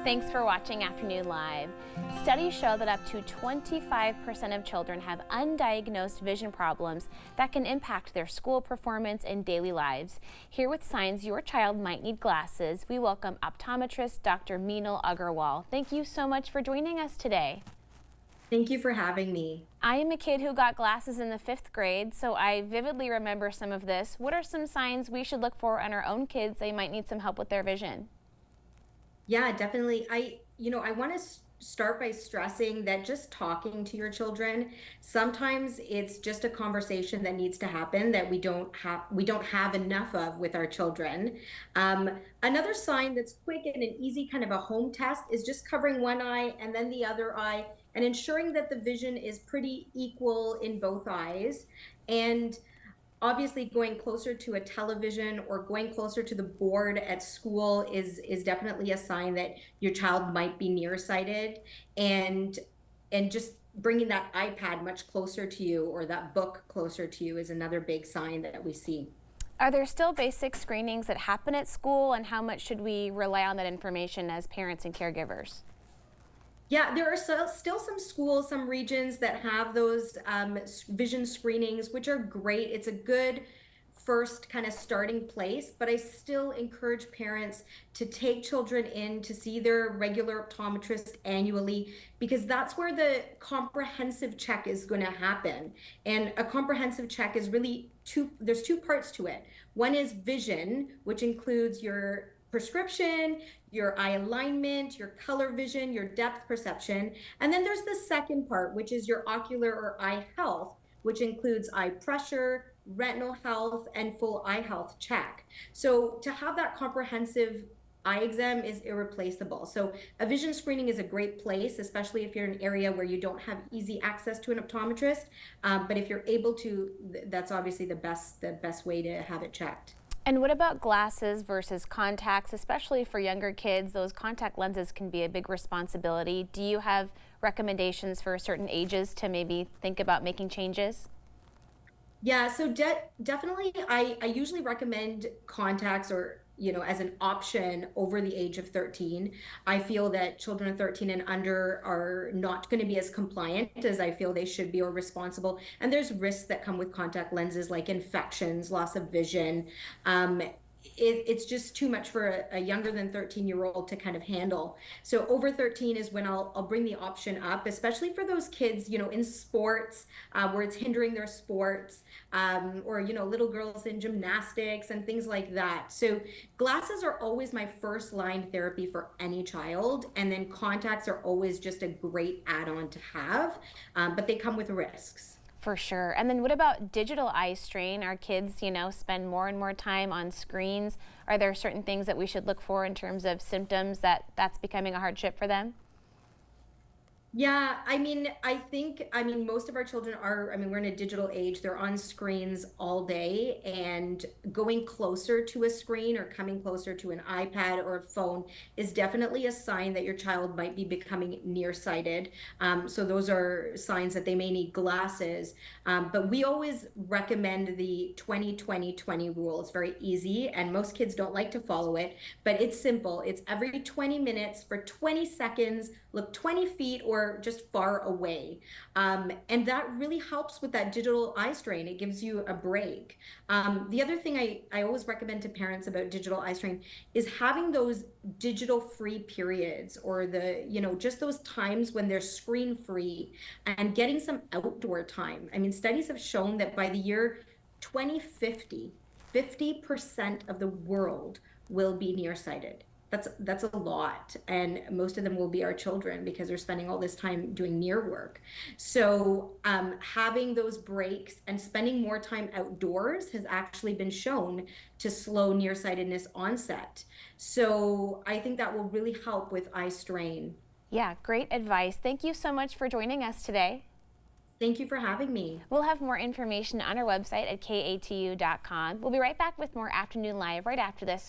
Thanks for watching Afternoon Live. Studies show that up to 25% of children have undiagnosed vision problems that can impact their school performance and daily lives. Here with signs your child might need glasses, we welcome optometrist Dr. Meena Agarwal. Thank you so much for joining us today. Thank you for having me. I am a kid who got glasses in the 5th grade, so I vividly remember some of this. What are some signs we should look for on our own kids they might need some help with their vision? Yeah, definitely. I want to start by stressing that just talking to your children, sometimes it's just a conversation that needs to happen that we don't have enough of with our children. Another sign that's quick and an easy kind of a home test is just covering one eye and then the other eye and ensuring that the vision is pretty equal in both eyes. And obviously going closer to a television or going closer to the board at school is definitely a sign that your child might be nearsighted, and just bringing that iPad much closer to you or that book closer to you is another big sign that we see. Are there still basic screenings that happen at school, and how much should we rely on that information as parents and caregivers? Yeah, there are still some schools, some regions that have those vision screenings, which are great. It's a good first kind of starting place, but I still encourage parents to take children in to see their regular optometrist annually, because that's where the comprehensive check is going to happen. And a comprehensive check is really there's two parts to it. One is vision, which includes your prescription, your eye alignment, your color vision, your depth perception. And then there's the second part, which is your ocular or eye health, which includes eye pressure, retinal health, and full eye health check. So to have that comprehensive eye exam is irreplaceable. So a vision screening is a great place, especially if you're in an area where you don't have easy access to an optometrist. But if you're able to, that's obviously the best way to have it checked. And what about glasses versus contacts, especially for younger kids? Those contact lenses can be a big responsibility. Do you have recommendations for certain ages to maybe think about making changes? Yeah, so definitely, I usually recommend contacts, or as an option over the age of 13. I feel that children of 13 and under are not going to be as compliant as I feel they should be, or responsible. And there's risks that come with contact lenses, like infections, loss of vision. It's just too much for a younger than 13-year-old to kind of handle. So over 13 is when I'll bring the option up, especially for those kids, in sports, where it's hindering their sports, or, little girls in gymnastics and things like that. So glasses are always my first line therapy for any child. And then contacts are always just a great add-on to have, but they come with risks. For sure. And then what about digital eye strain? Our kids, spend more and more time on screens. Are there certain things that we should look for in terms of symptoms that's becoming a hardship for them? Yeah, most of our children we're in a digital age. They're on screens all day, and going closer to a screen or coming closer to an iPad or a phone is definitely a sign that your child might be becoming nearsighted. So those are signs that they may need glasses. But we always recommend the 20-20-20 rule. It's very easy, and most kids don't like to follow it, but it's simple. It's every 20 minutes for 20 seconds, look 20 feet or just far away. And that really helps with that digital eye strain. It gives you a break. The other thing I always recommend to parents about digital eye strain is having those digital free periods, or just those times when they're screen free, and getting some outdoor time. Studies have shown that by the year 2050, 50% of the world will be nearsighted. That's a lot, and most of them will be our children, because they're spending all this time doing near work. So having those breaks and spending more time outdoors has actually been shown to slow nearsightedness onset. So I think that will really help with eye strain. Yeah, great advice. Thank you so much for joining us today. Thank you for having me. We'll have more information on our website at katu.com. We'll be right back with more Afternoon Live right after this.